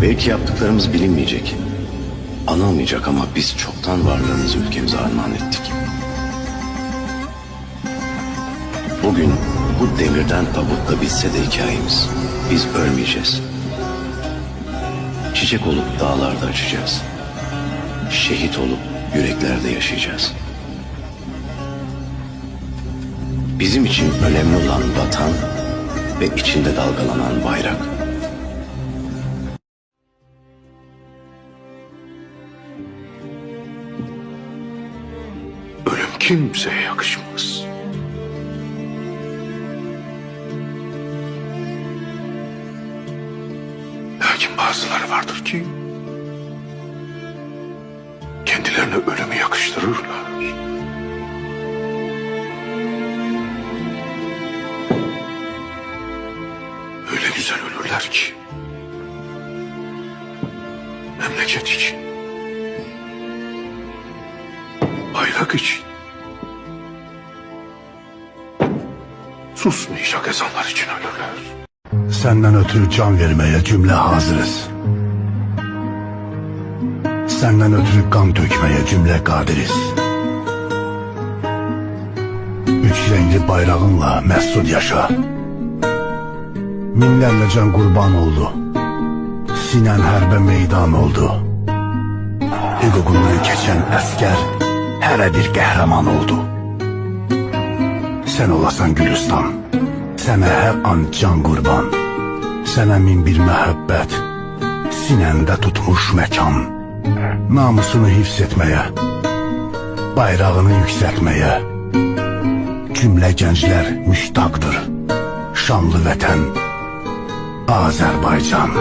Belki yaptıklarımız bilinmeyecek, anılmayacak ama biz çoktan varlığımızı ülkemize armağan ettik. Bugün bu demirden tabutta bitse de hikayemiz, biz ölmeyeceğiz. Çiçek olup dağlarda açacağız. Şehit olup yüreklerde yaşayacağız. Bizim için önemli olan vatan ve içinde dalgalanan bayrak. Ölüm kimseye yakışmaz. Lakin bazıları vardır ki kendilerine ölümü yakıştırırlar. Öyle güzel ölürler ki memleket için, bayrak için, susmayacak ezanlar için ölürler. Senden ötürü can vermeye cümle hazırız. Senden ötürü kan dökmeye cümle kadiriz. Üç renkli bayrağınla mesut yaşa. Minlerle can kurban oldu. Sinen hərbe meydan oldu. Hüququndan keçen əskər hələ bir qəhrəman oldu. Sen olasan Gülüstan, sənə hər an can qurban. Sənə min bir məhəbbət, sinəndə tutmuş məkan. Namusunu hifz etməyə, bayrağını yüksəltməyə cümlə gənclər müştaqdır. Şanlı vətən Azərbaycan.